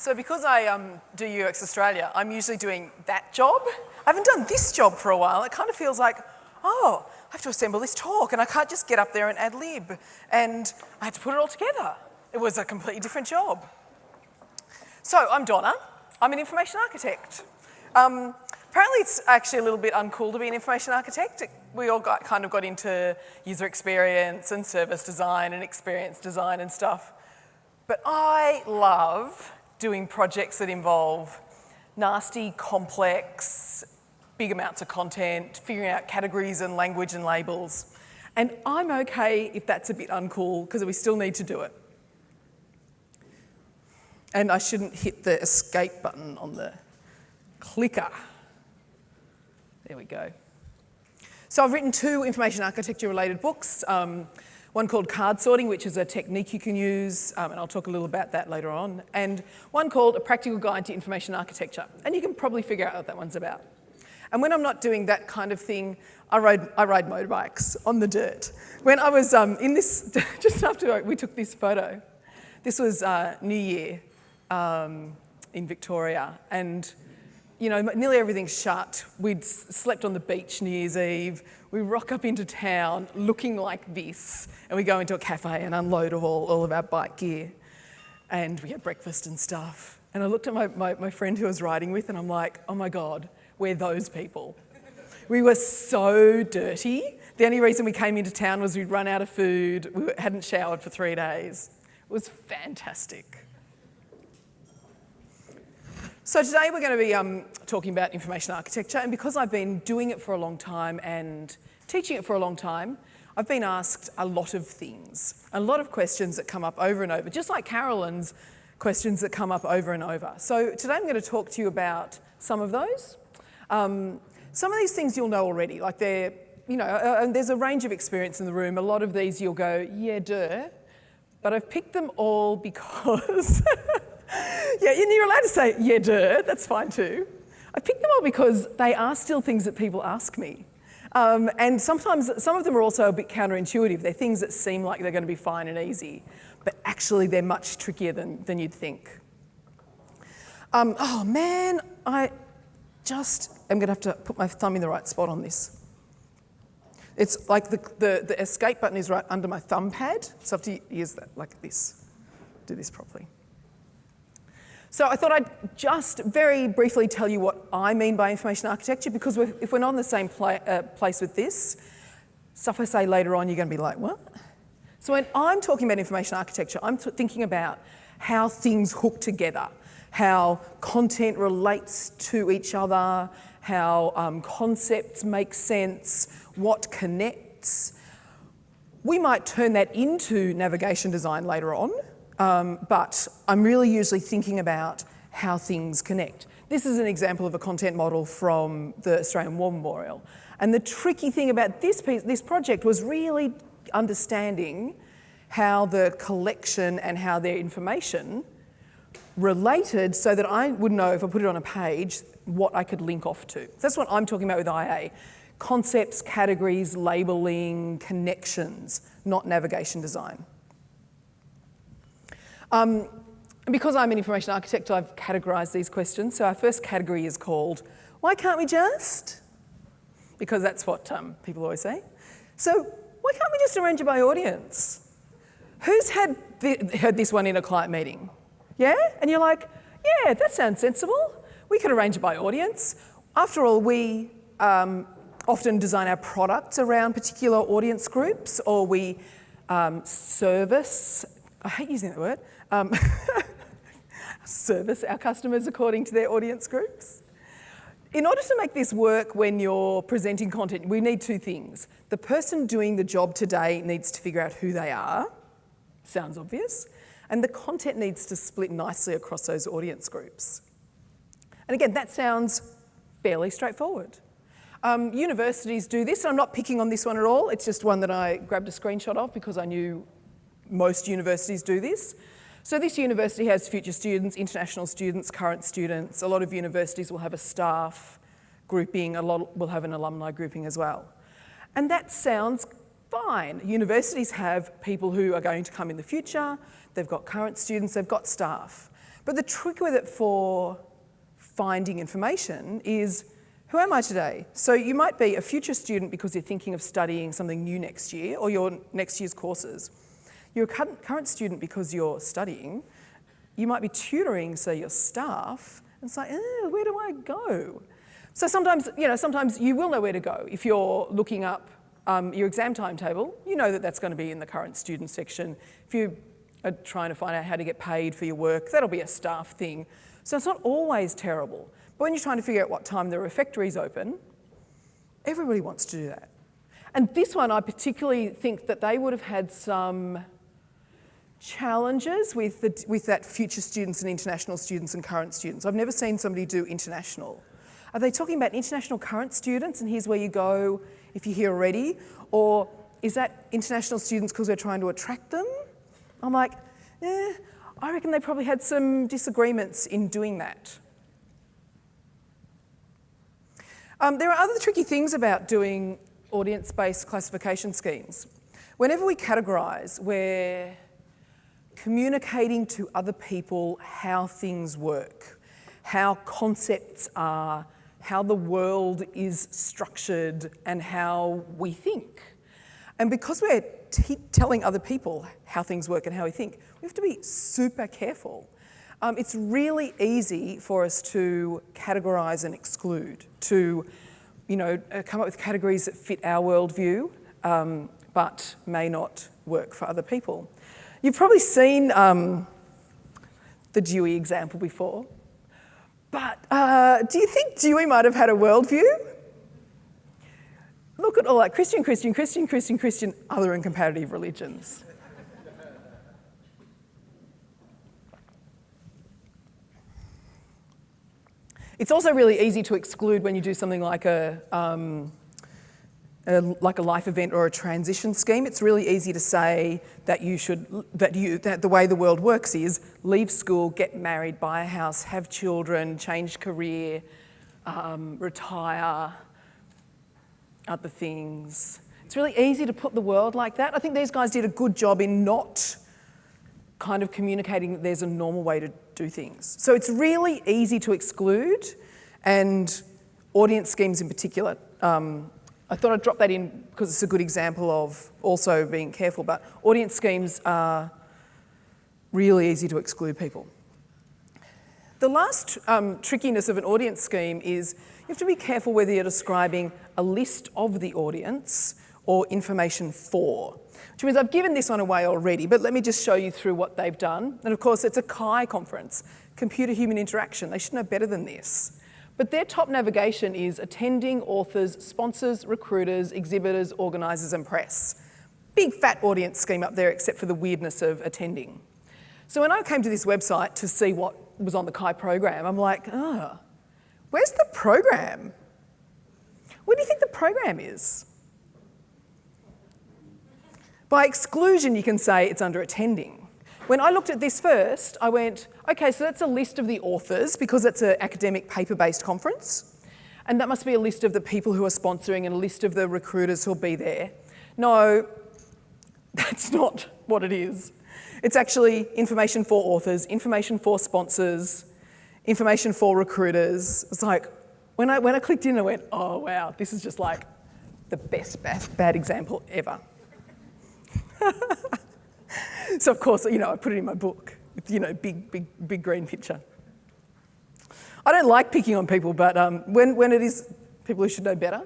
So because I do UX Australia, I'm usually doing that job. I haven't done this job for a while. It kind of feels like, oh, I have to assemble this talk and I can't just get up there and ad lib. And I had to put it all together. It was a completely different job. So I'm Donna. I'm an information architect. Apparently it's actually a little bit uncool to be an information architect. We all kind of got into user experience and service design and experience design and stuff. But I love doing projects that involve nasty, complex, big amounts of content, figuring out categories and language and labels. And I'm okay if that's a bit uncool because we still need to do it. And I shouldn't hit the escape button on the clicker. There we go. So I've written 2 information architecture related books. One called Card Sorting, which is a technique you can use, and I'll talk a little about that later on, and one called A Practical Guide to Information Architecture. And you can probably figure out what that one's about. And when I'm not doing that kind of thing, I ride motorbikes on the dirt. When I was in this, just after we took this photo, this was New Year in Victoria, and you know, nearly everything's shut. We'd slept on the beach New Year's Eve. We rock up into town looking like this, and we go into a cafe and unload all of our bike gear. And we had breakfast and stuff. And I looked at my friend who I was riding with, and I'm like, oh my God, we're those people. We were so dirty. The only reason we came into town was we'd run out of food. We hadn't showered for 3 days. It was fantastic. So today we're going to be talking about information architecture, and because I've been doing it for a long time and teaching it for a long time, I've been asked a lot of things, a lot of questions that come up over and over, just like Carolyn's questions that come up over and over. So today I'm going to talk to you about some of those. Some of these things you'll know already, like they're, you know, and there's a range of experience in the room. A lot of these you'll go, yeah, duh, but I've picked them all because... Yeah, and you're allowed to say, yeah, duh, that's fine too. I picked them all because they are still things that people ask me. And sometimes some of them are also a bit counterintuitive. They're things that seem like they're going to be fine and easy, but actually they're much trickier than you'd think. Oh man, I just am going to have to put my thumb in the right spot on this. It's like the escape button is right under my thumb pad, so I have to use that like this, do this properly. So I thought I'd just very briefly tell you what I mean by information architecture, because if we're not in the same place with this, stuff I say later on, you're going to be like, what? So when I'm talking about information architecture, I'm thinking about how things hook together, how content relates to each other, how concepts make sense, what connects. We might turn that into navigation design later on. But I'm really usually thinking about how things connect. This is an example of a content model from the Australian War Memorial. And the tricky thing about this project was really understanding how the collection and how their information related so that I would know if I put it on a page what I could link off to. So that's what I'm talking about with IA. Concepts, categories, labeling, connections, not navigation design. Because I'm an information architect, I've categorised these questions. So our first category is called, why can't we just? Because that's what people always say. So why can't we just arrange it by audience? Who's heard this one in a client meeting? Yeah? And you're like, yeah, that sounds sensible. We could arrange it by audience. After all, we often design our products around particular audience groups, or we service, I hate using that word, service our customers according to their audience groups. In order to make this work when you're presenting content, we need 2 things. The person doing the job today needs to figure out who they are, sounds obvious, and the content needs to split nicely across those audience groups. And again, that sounds fairly straightforward. Universities do this, and I'm not picking on this one at all, it's just one that I grabbed a screenshot of because I knew most universities do this. So this university has future students, international students, current students. A lot of universities will have a staff grouping, a lot will have an alumni grouping as well. And that sounds fine. Universities have people who are going to come in the future, they've got current students, they've got staff. But the trick with it for finding information is, who am I today? So you might be a future student because you're thinking of studying something new next year or your next year's courses. You're a current student because you're studying. You might be tutoring, say, your staff, and it's like, where do I go? So sometimes you will know where to go. If you're looking up your exam timetable, you know that that's going to be in the current student section. If you are trying to find out how to get paid for your work, that'll be a staff thing. So it's not always terrible. But when you're trying to figure out what time the refectory's open, everybody wants to do that. And this one, I particularly think that they would have had some challenges with that future students and international students and current students. I've never seen somebody do international. Are they talking about international current students and here's where you go if you're here already? Or is that international students because we're trying to attract them? I'm like, I reckon they probably had some disagreements in doing that. There are other tricky things about doing audience-based classification schemes. Whenever we categorise, we're communicating to other people how things work, how concepts are, how the world is structured, and how we think. And because we're telling other people how things work and how we think, we have to be super careful. It's really easy for us to categorise and exclude, to come up with categories that fit our worldview, but may not work for other people. You've probably seen the Dewey example before, but do you think Dewey might have had a worldview? Look at all that Christian, Christian, Christian, Christian, Christian, other and comparative religions. It's also really easy to exclude when you do something like a life event or a transition scheme. It's really easy to say that that the way the world works is leave school, get married, buy a house, have children, change career, retire, other things. It's really easy to put the world like that. I think these guys did a good job in not kind of communicating that there's a normal way to do things. So it's really easy to exclude, and audience schemes in particular. I thought I'd drop that in because it's a good example of also being careful, but audience schemes are really easy to exclude people. The last trickiness of an audience scheme is you have to be careful whether you're describing a list of the audience or information for, which means I've given this one away already, but let me just show you through what they've done. And of course, it's a CHI conference, Computer-Human Interaction. They should know better than this. But their top navigation is attending, authors, sponsors, recruiters, exhibitors, organisers and press. Big fat audience scheme up there except for the weirdness of attending. So when I came to this website to see what was on the CHI program, I'm like, where's the program? What do you think the program is? By exclusion, you can say it's under attending. When I looked at this first, I went, okay, so that's a list of the authors because it's an academic paper-based conference. And that must be a list of the people who are sponsoring and a list of the recruiters who'll be there. No, that's not what it is. It's actually information for authors, information for sponsors, information for recruiters. It's like, when I clicked in, I went, oh wow, this is just like the best bad example ever. So of course, I put it in my book with, big green picture. I don't like picking on people, but when it is people who should know better,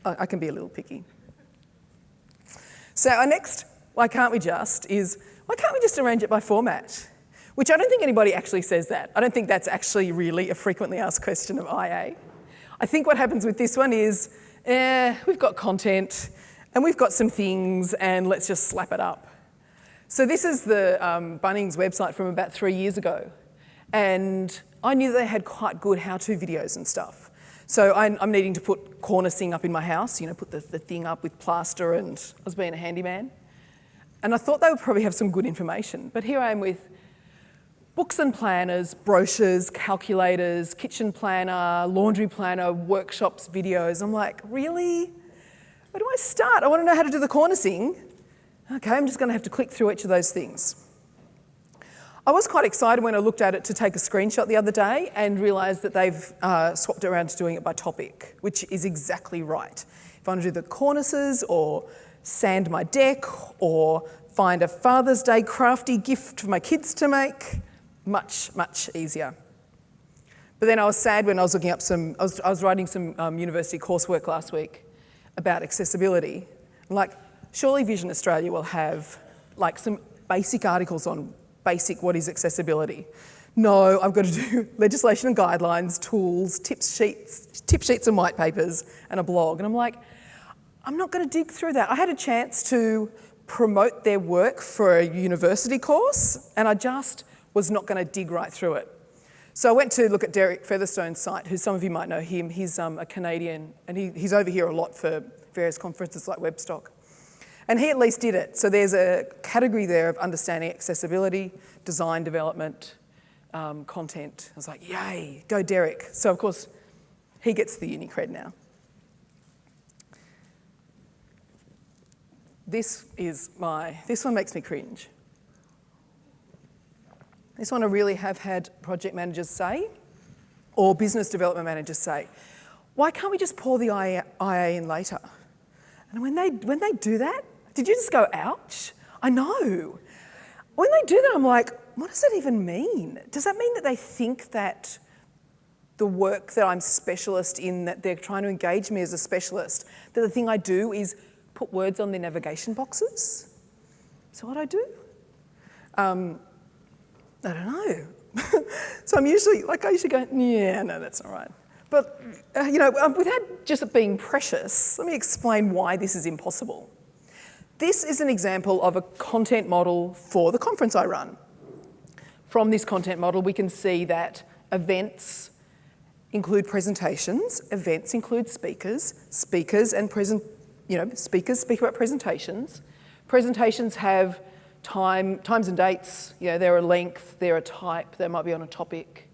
I can be a little picky. So our next, why can't we just arrange it by format? Which I don't think anybody actually says that. I don't think that's actually really a frequently asked question of IA. I think what happens with this one is, we've got content and we've got some things and let's just slap it up. So this is the Bunnings website from about 3 years ago. And I knew they had quite good how-to videos and stuff. So I'm needing to put cornicing up in my house, put the thing up with plaster, and I was being a handyman. And I thought they would probably have some good information. But here I am with books and planners, brochures, calculators, kitchen planner, laundry planner, workshops, videos. I'm like, really? Where do I start? I want to know how to do the cornicing. Okay, I'm just going to have to click through each of those things. I was quite excited when I looked at it to take a screenshot the other day and realised that they've swapped around to doing it by topic, which is exactly right. If I want to do the cornices or sand my deck or find a Father's Day crafty gift for my kids to make, much, much easier. But then I was sad when I was looking up I was writing some university coursework last week about accessibility. Like, surely Vision Australia will have like some basic articles on basic what is accessibility. No, I've got to do legislation and guidelines, tools, tip sheets and white papers, and a blog. And I'm like, I'm not going to dig through that. I had a chance to promote their work for a university course, and I just was not going to dig right through it. So I went to look at Derek Featherstone's site, who some of you might know him. He's a Canadian, and he's over here a lot for various conferences like Webstock. And he at least did it. So there's a category there of understanding accessibility, design development, content. I was like, yay, go Derek. So of course, he gets the uni cred now. This one makes me cringe. This one I really have had project managers say, or business development managers say, why can't we just pour the IA in later? And when they do that, did you just go, ouch? I know. When they do that, I'm like, what does that even mean? Does that mean that they think that the work that I'm specialist in, that they're trying to engage me as a specialist, that the thing I do is put words on their navigation boxes? Is that what I do? I don't know. So I usually go, yeah, no, that's not right. But, without just it being precious, let me explain why this is impossible. This is an example of a content model for the conference I run. From this content model, we can see that events include presentations, events include speakers, speakers speak about presentations. Presentations have times and dates, they're a length, they're a type, they might be on a topic.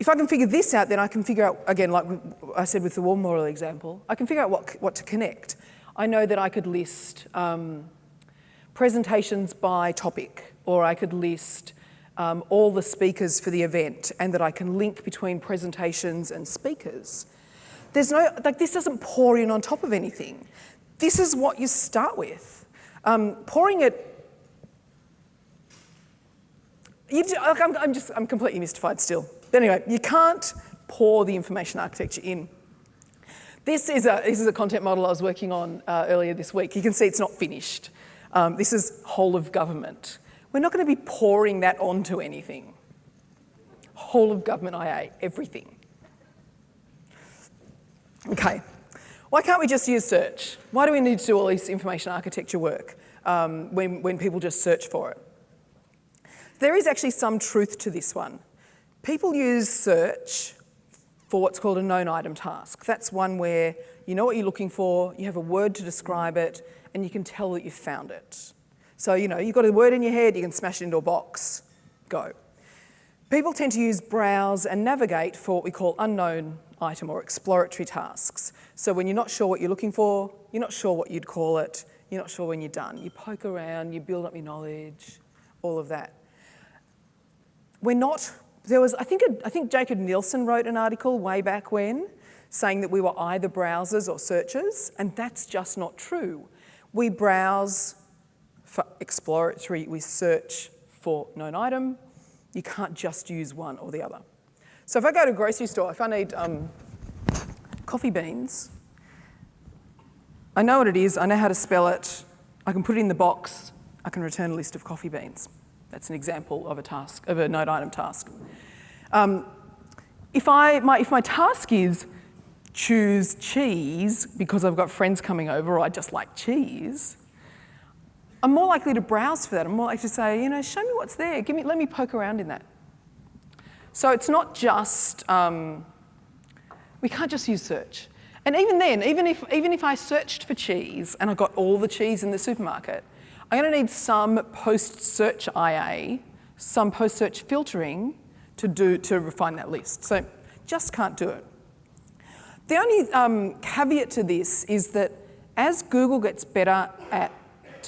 If I can figure this out, then I can figure out, again, like I said with the warm model example, I can figure out what to connect. I know that I could list presentations by topic, or I could list all the speakers for the event, and that I can link between presentations and speakers. There's no, this doesn't pour in on top of anything. This is what you start with. Pouring it, I'm completely mystified still. But anyway, you can't pour the information architecture in. This is a content model I was working on earlier this week. You can see it's not finished. This is whole of government. We're not going to be pouring that onto anything. Whole of government IA, everything. Okay, why can't we just use search? Why do we need to do all this information architecture work when people just search for it? There is actually some truth to this one. People use search for what's called a known item task. That's one where you know what you're looking for, you have a word to describe it, and you can tell that you've found it. So, you've got a word in your head, you can smash it into a box, go. People tend to use browse and navigate for what we call unknown item or exploratory tasks. So when you're not sure what you're looking for, you're not sure what you'd call it, you're not sure when you're done. You poke around, you build up your knowledge, all of that. I think Jacob Nielsen wrote an article way back when saying that we were either browsers or searchers, and that's just not true. We browse for exploratory, we search for known item. You can't just use one or the other. So if I go to a grocery store, if I need coffee beans, I know what it is, I know how to spell it, I can put it in the box, I can return a list of coffee beans. That's an example of a known item task. If my task is choose cheese because I've got friends coming over or I just like cheese, I'm more likely to browse for that. I'm more likely to say, show me what's there. Let me poke around in that. So it's not just, we can't just use search. And even then, even if I searched for cheese and I got all the cheese in the supermarket, I'm going to need some post-search IA, some post-search filtering to refine that list. So just can't do it. The only caveat to this is that as Google gets better at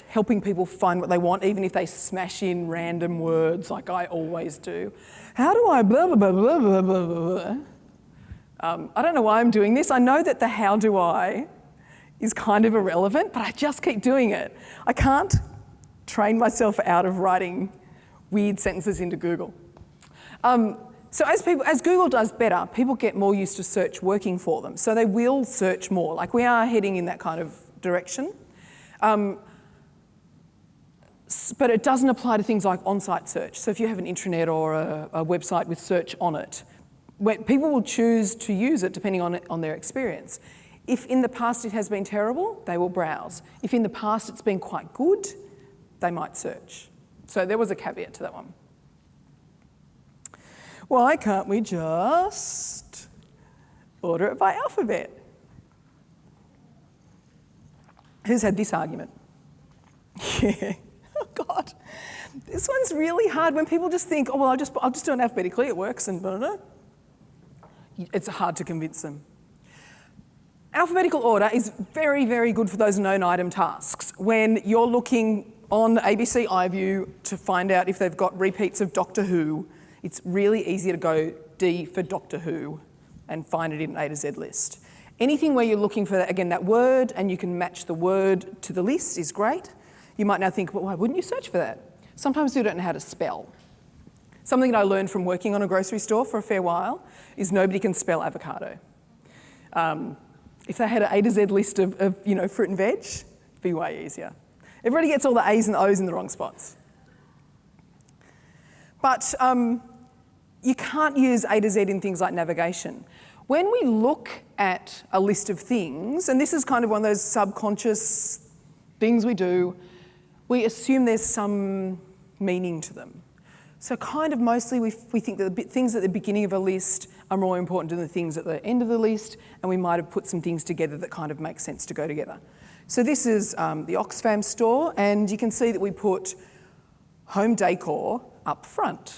at helping people find what they want, even if they smash in random words like I always do. How do I blah, blah, blah, blah, blah, blah, blah. I don't know why I'm doing this. I know that the how do I is kind of irrelevant, but I just keep doing it. I can't train myself out of writing weird sentences into Google. So as Google does better, people get more used to search working for them. So they will search more. Like we are heading in that kind of direction. But it doesn't apply to things like on-site search. So if you have an intranet or a website with search on it, people will choose to use it depending on their experience. If in the past it has been terrible, they will browse. If in the past it's been quite good, they might search. So there was a caveat to that one. Why can't we just order it by alphabet? Who's had this argument? Yeah. Oh God. This one's really hard when people just think, oh well, I'll just do it alphabetically, it works, and blah, blah, blah. It's hard to convince them. Alphabetical order is very, very good for those known item tasks. When you're looking on ABC iView to find out if they've got repeats of Doctor Who, it's really easy to go D for Doctor Who and find it in an A to Z list. Anything where you're looking for, again, that word and you can match the word to the list is great. You might now think, well, why wouldn't you search for that? Sometimes you don't know how to spell. Something that I learned from working on a grocery store for a fair while is nobody can spell avocado. If they had an A to Z list of fruit and veg, it'd be way easier. Everybody gets all the A's and O's in the wrong spots. But you can't use A to Z in things like navigation. When we look at a list of things, and this is kind of one of those subconscious things we do, we assume there's some meaning to them. So kind of mostly we think that the things at the beginning of a list are more important than the things at the end of the list, and we might have put some things together that kind of make sense to go together. So this is the Oxfam store, and you can see that we put home decor up front.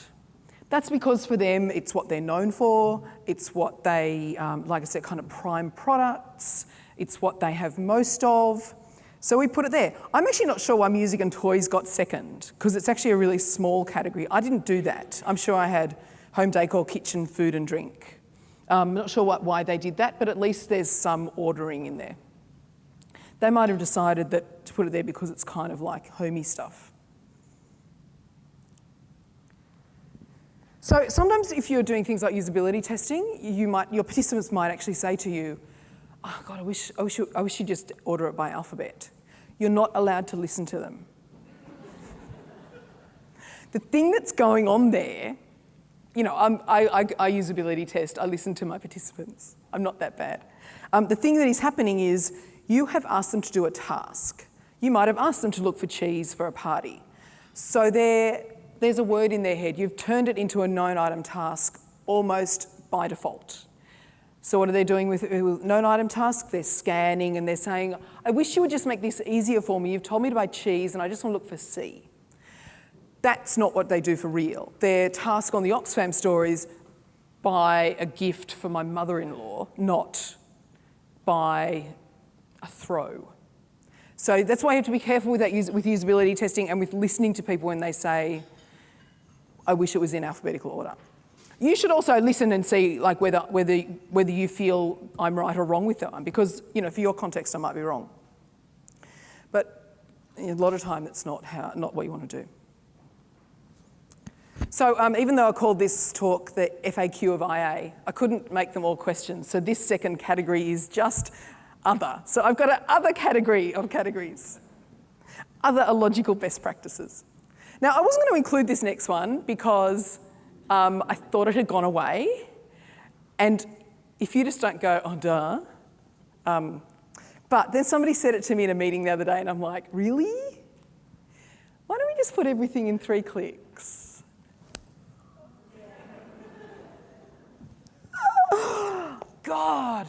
That's because for them, it's what they're known for, it's what they, like I said, kind of prime products, it's what they have most of. So we put it there. I'm actually not sure why music and toys got second, because it's actually a really small category. I didn't do that. I'm sure I had home decor, kitchen, food and drink. I'm not sure why they did that, but at least there's some ordering in there. They might have decided that to put it there because it's kind of like homey stuff. So sometimes if you're doing things like usability testing, your participants might actually say to you, oh God, I wish you'd just order it by alphabet. You're not allowed to listen to them. The thing that's going on there, I usability test, I listen to my participants. I'm not that bad. The thing that is happening is you have asked them to do a task. You might have asked them to look for cheese for a party. So there's a word in their head. You've turned it into a known item task almost by default. So what are they doing with known item task? They're scanning and they're saying, I wish you would just make this easier for me. You've told me to buy cheese and I just want to look for C. That's not what they do for real. Their task on the Oxfam store is buy a gift for my mother-in-law, not buy a throw. So that's why you have to be careful with that with usability testing and with listening to people when they say, I wish it was in alphabetical order. You should also listen and see like whether you feel I'm right or wrong with that one, because for your context I might be wrong. But a lot of time it's not what you want to do. So even though I called this talk the FAQ of IA, I couldn't make them all questions. So this second category is just other. So I've got an other category of categories. Other illogical best practices. Now I wasn't going to include this next one because I thought it had gone away. And if you just don't go, oh duh. But then somebody said it to me in a meeting the other day and I'm like, really? Why don't we just put everything in 3 clicks? God.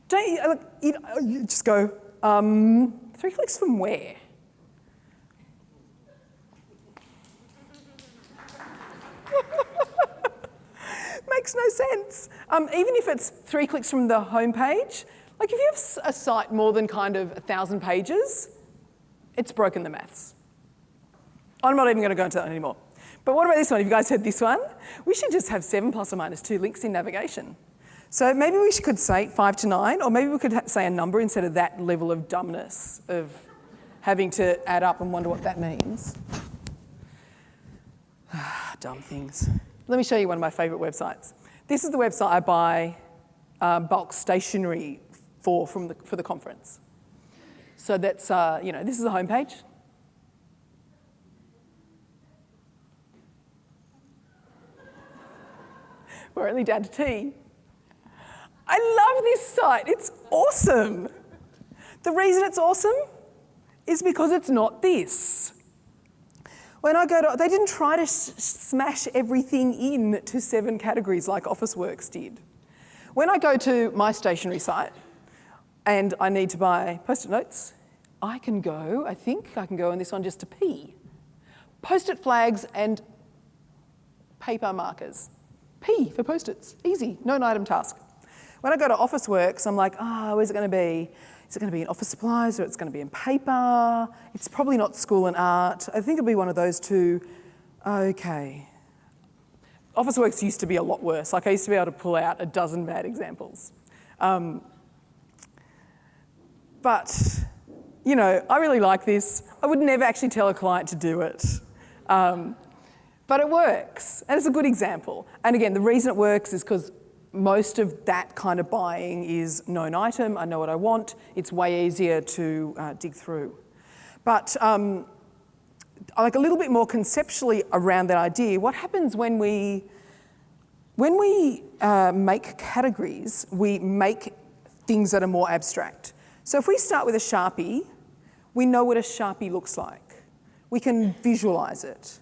Don't you just go, 3 clicks from where? Makes no sense. Even if it's 3 clicks from the home page, like if you have a site more than kind of 1,000 pages, It's broken the maths. I'm not even going to go into that anymore. But what about this one? Have you guys heard this one? We should just have 7 plus or minus 2 links in navigation. So maybe we could say 5 to 9, or maybe we could say a number instead of that level of dumbness of having to add up and wonder what that means. Dumb things. Let me show you one of my favourite websites. This is the website I buy bulk stationery for the conference. So that's, this is the homepage. We're only down to T. I love this site. It's awesome. The reason it's awesome is because it's not this. When I go to, they didn't try to smash everything into 7 categories like Officeworks did. When I go to my stationery site and I need to buy Post-it notes, I can go on this one just to P. Post-it flags and paper markers. P for Post-its, easy, known item task. When I go to Officeworks, I'm like, where's it going to be? Is it going to be in office supplies or it's going to be in paper? It's probably not school and art. I think it'll be one of those two. Okay. Officeworks used to be a lot worse. Like I used to be able to pull out a dozen bad examples. But, I really like this. I would never actually tell a client to do it. But it works, and it's a good example. And again, the reason it works is because most of that kind of buying is known item. I know what I want. It's way easier to dig through. But like a little bit more conceptually around that idea, what happens when we make categories, we make things that are more abstract. So if we start with a Sharpie, we know what a Sharpie looks like. We can visualize it.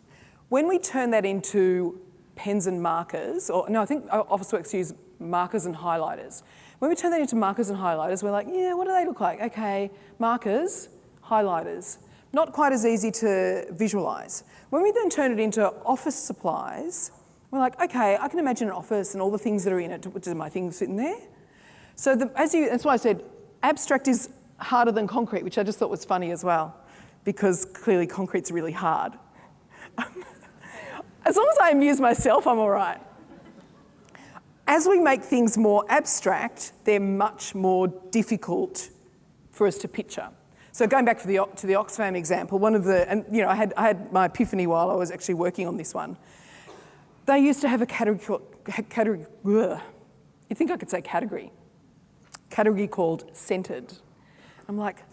When we turn that into pens and markers, I think Officeworks use markers and highlighters. When we turn that into markers and highlighters, we're like, yeah, what do they look like? Okay, markers, highlighters. Not quite as easy to visualise. When we then turn it into office supplies, we're like, okay, I can imagine an office and all the things that are in it. Do my things fit in there? So that's why I said abstract is harder than concrete, which I just thought was funny as well, because clearly concrete's really hard. As long as I amuse myself, I'm all right. As we make things more abstract, they're much more difficult for us to picture. So going back to the Oxfam example, I had my epiphany while I was actually working on this one. They used to have a category. You'd think I could say category called centred. I'm like,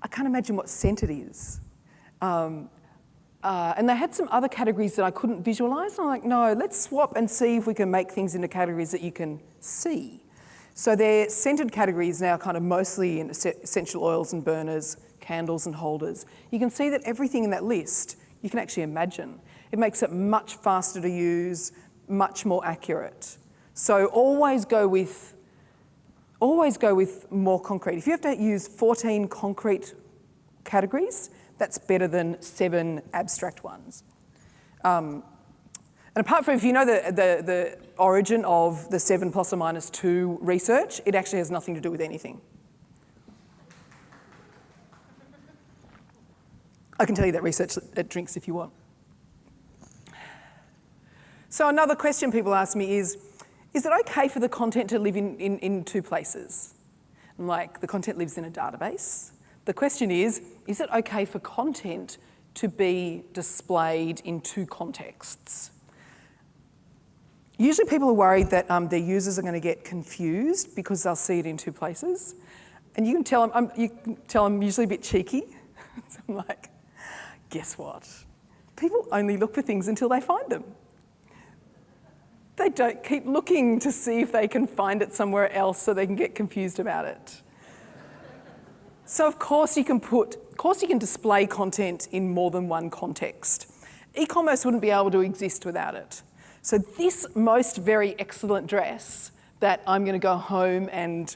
I can't imagine what centred is. And they had some other categories that I couldn't visualise. I'm like, no, let's swap and see if we can make things into categories that you can see. So their centred categories now kind of mostly in essential oils and burners, candles and holders. You can see that everything in that list you can actually imagine. It makes it much faster to use, much more accurate. So always go with more concrete. If you have to use 14 concrete categories, that's better than 7 abstract ones. And apart from, if you know the origin of the 7 plus or minus 2 research, it actually has nothing to do with anything. I can tell you that research at Drinks if you want. So another question people ask me is it okay for the content to live in 2 places? I'm like, the content lives in a database. The question is it okay for content to be displayed in 2 contexts? Usually people are worried that their users are going to get confused because they'll see it in 2 places. And you can tell I'm usually a bit cheeky. So I'm like, guess what? People only look for things until they find them. They don't keep looking to see if they can find it somewhere else so they can get confused about it. So of course you can display content in more than one context. E-commerce wouldn't be able to exist without it. So this most very excellent dress that I'm going to go home and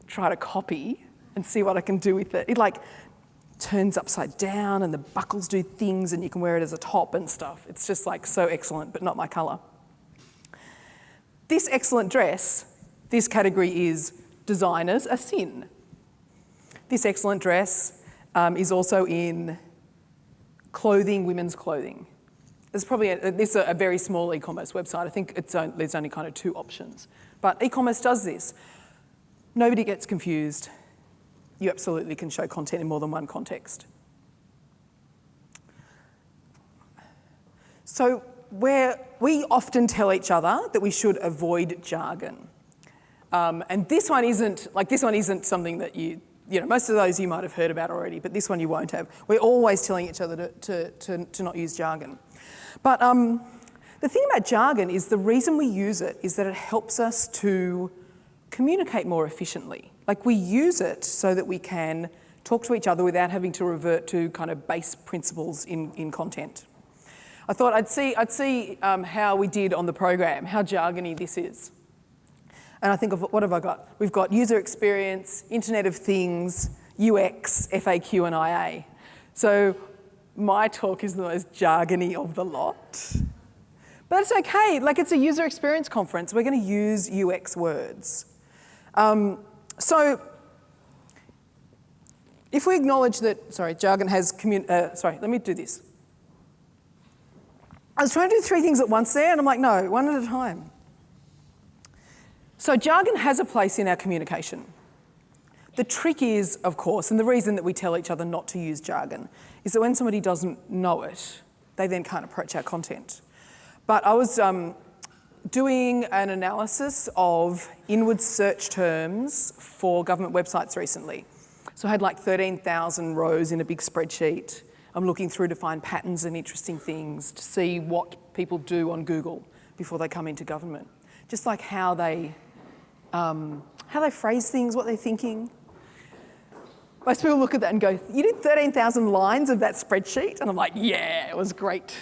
try to copy and see what I can do with it. It like turns upside down and the buckles do things and you can wear it as a top and stuff. It's just like so excellent, but not my colour. This excellent dress, this category is designers a sin. This excellent dress is also in clothing, women's clothing. There's probably this is a very small e-commerce website. I think there's only kind of 2 options. But e-commerce does this. Nobody gets confused. You absolutely can show content in more than one context. So we often tell each other that we should avoid jargon. And this one isn't something that most of those you might have heard about already, but this one you won't have. We're always telling each other to not use jargon. But the thing about jargon is the reason we use it is that it helps us to communicate more efficiently. Like, we use it so that we can talk to each other without having to revert to kind of base principles in content. I thought I'd see how we did on the program, how jargony this is. And I think of what have I got? We've got user experience, Internet of Things, UX, FAQ and IA. So my talk is the most jargony of the lot. But it's okay, like, it's a user experience conference. We're going to use UX words. So if we acknowledge that, jargon has, let me do this. I was trying to do 3 things at once there, and I'm like, no, one at a time. So jargon has a place in our communication. The trick is, of course, and the reason that we tell each other not to use jargon, is that when somebody doesn't know it, they then can't approach our content. But I was doing an analysis of inward search terms for government websites recently. So I had like 13,000 rows in a big spreadsheet. I'm looking through to find patterns and interesting things, to see what people do on Google before they come into government. Just like how they phrase things, what they're thinking. Most people look at that and go, you did 13,000 lines of that spreadsheet? And I'm like, yeah, it was great.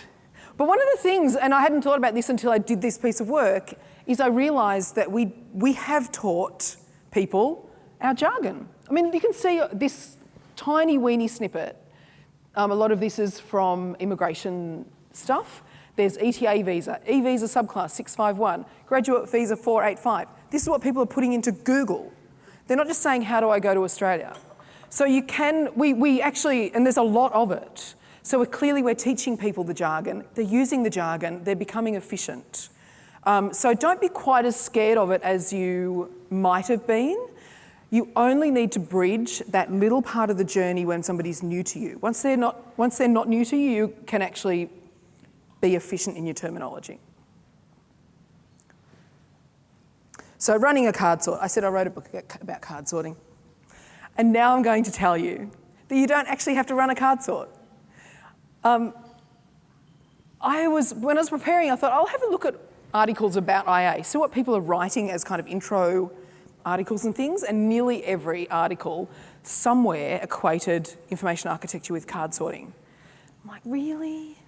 But one of the things, and I hadn't thought about this until I did this piece of work, is I realised that we have taught people our jargon. I mean, you can see this tiny weeny snippet. A lot of this is from immigration stuff. There's ETA visa, e-visa subclass 651, graduate visa 485. This is what people are putting into Google. They're not just saying, how do I go to Australia? So you can, we actually, and there's a lot of it. So we're teaching people the jargon, they're using the jargon, they're becoming efficient. So don't be quite as scared of it as you might have been. You only need to bridge that little part of the journey when somebody's new to you. Once they're not new to you, you can actually be efficient in your terminology. So running a card sort. I said I wrote a book about card sorting. And now I'm going to tell you that you don't actually have to run a card sort. When I was preparing, I thought, I'll have a look at articles about IA, see what people are writing as kind of intro articles and things, and nearly every article somewhere equated information architecture with card sorting. I'm like, really?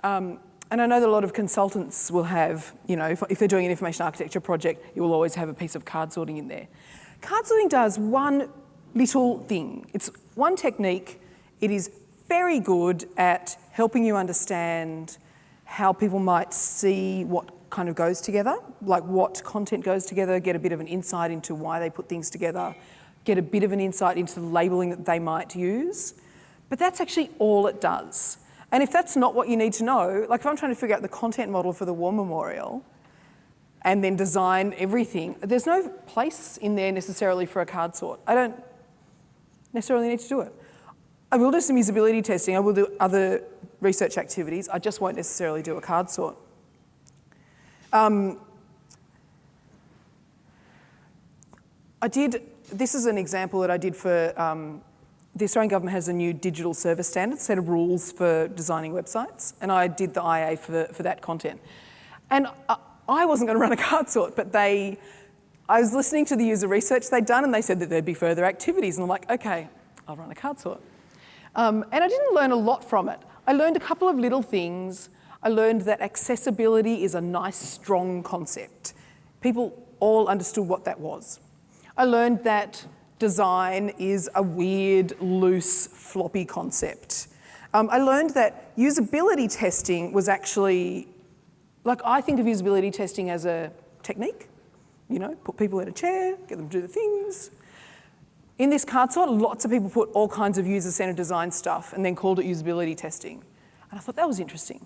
And I know that a lot of consultants will have, if they're doing an information architecture project, you will always have a piece of card sorting in there. Card sorting does one little thing. It's one technique. It is very good at helping you understand how people might see what kind of goes together, like what content goes together, get a bit of an insight into why they put things together, get a bit of an insight into the labelling that they might use. But that's actually all it does. And if that's not what you need to know, like if I'm trying to figure out the content model for the War Memorial and then design everything, there's no place in there necessarily for a card sort. I don't necessarily need to do it. I will do some usability testing, I will do other research activities, I just won't necessarily do a card sort. This is an example that I did for, the Australian government has a new digital service standard, set of rules for designing websites, and I did the IA for that content. And I wasn't going to run a card sort, but I was listening to the user research they'd done, and they said that there'd be further activities, and I'm like, okay, I'll run a card sort. And I didn't learn a lot from it. I learned a couple of little things. I learned that accessibility is a nice, strong concept. People all understood what that was. I learned that design is a weird, loose, floppy concept. I learned that usability testing was actually, like, I think of usability testing as a technique. Put people in a chair, get them to do the things. In this card sort, lots of people put all kinds of user-centered design stuff and then called it usability testing. And I thought that was interesting.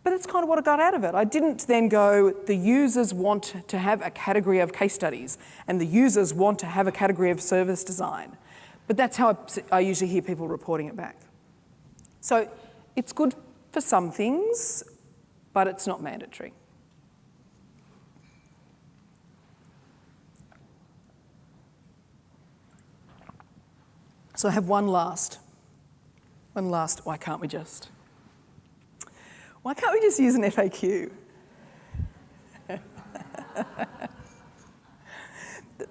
But that's kind of what I got out of it. I didn't then go, the users want to have a category of case studies and the users want to have a category of service design. But that's how I usually hear people reporting it back. So it's good for some things, but it's not mandatory. So I have one last, why can't we just use an FAQ?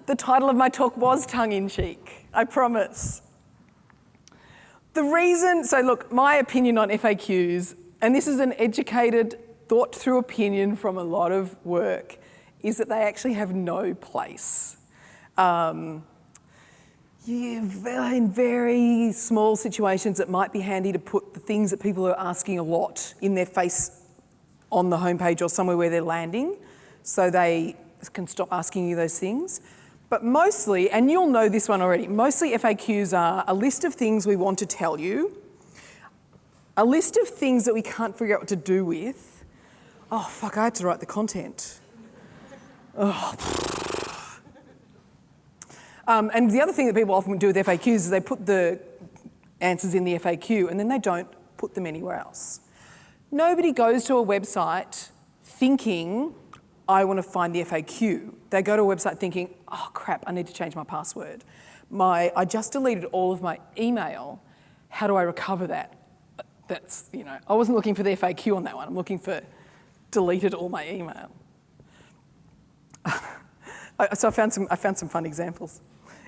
The title of my talk was tongue-in-cheek, I promise. The reason, so look, my opinion on FAQs, and this is an educated, thought-through opinion from a lot of work, is that they actually have no place. In very small situations, it might be handy to put the things that people are asking a lot in their face on the homepage or somewhere where they're landing, so they can stop asking you those things. But mostly, and you'll know this one already, mostly FAQs are a list of things we want to tell you, a list of things that we can't figure out what to do with. Oh, fuck, I had to write the content. Oh. And the other thing that people often do with FAQs is they put the answers in the FAQ and then they don't put them anywhere else. Nobody goes to a website thinking, I want to find the FAQ. They go to a website thinking, oh crap, I need to change my password. I just deleted all of my email. How do I recover that? That's, I wasn't looking for the FAQ on that one. I'm looking for deleted all my email. So I found some fun examples.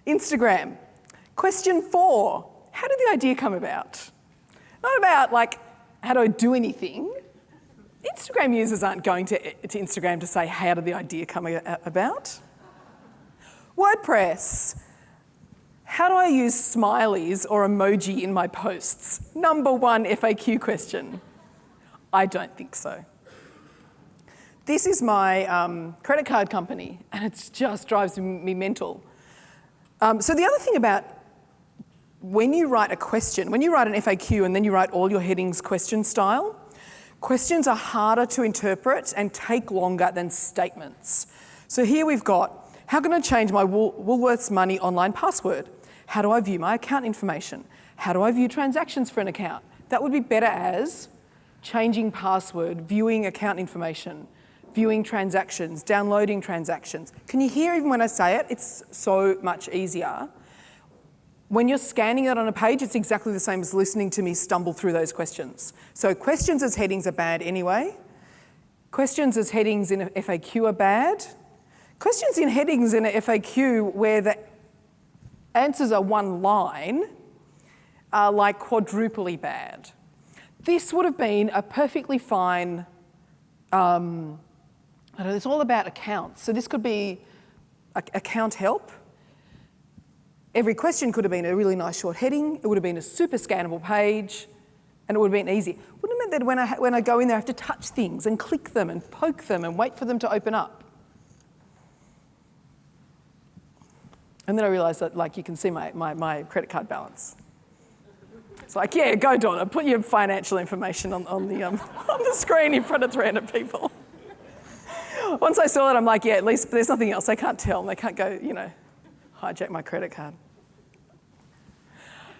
Instagram. Question 4. How did the idea come about? Not about how do I do anything? Instagram users aren't going to Instagram to say, how did the idea come about? WordPress. How do I use smileys or emoji in my posts? #1 FAQ question. I don't think so. This is my credit card company, and it just drives me mental. So the other thing about when you write a question, when you write an FAQ and then you write all your headings question style, questions are harder to interpret and take longer than statements. So here we've got, how can I change my Woolworths Money online password? How do I view my account information? How do I view transactions for an account? That would be better as changing password, viewing account information, viewing transactions, downloading transactions. Can you hear even when I say it? It's so much easier. When you're scanning it on a page, it's exactly the same as listening to me stumble through those questions. So questions as headings are bad anyway. Questions as headings in a FAQ are bad. Questions in headings in a FAQ where the answers are one line are like quadruply bad. This would have been a perfectly fine, it's all about accounts. So this could be account help. Every question could have been a really nice short heading. It would have been a super scannable page, and it would have been easy. Wouldn't it mean that when I go in there, I have to touch things and click them and poke them and wait for them to open up? And then I realised that, you can see my credit card balance. It's like, yeah, go Donna, put your financial information on the screen in front of 300 people. Once I saw it, I'm like, yeah, at least there's nothing else. They can't tell. They can't go, hijack my credit card.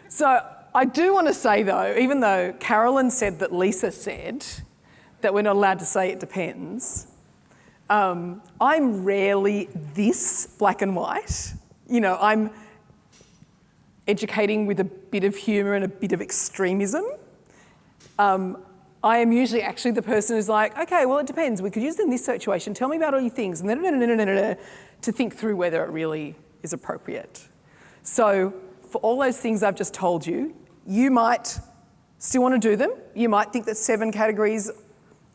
So I do want to say, though, even though Carolyn said that Lisa said that we're not allowed to say it depends, I'm rarely this black and white. I'm educating with a bit of humour and a bit of extremism. I am usually actually the person who's like, okay, well, it depends. We could use it in this situation. Tell me about all your things. And then to think through whether it really is appropriate. So for all those things I've just told you, you might still want to do them. You might think that 7 categories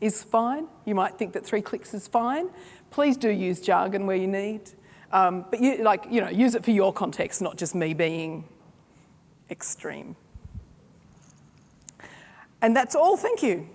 is fine. You might think that 3 clicks is fine. Please do use jargon where you need. But use it for your context, not just me being extreme. And that's all. Thank you.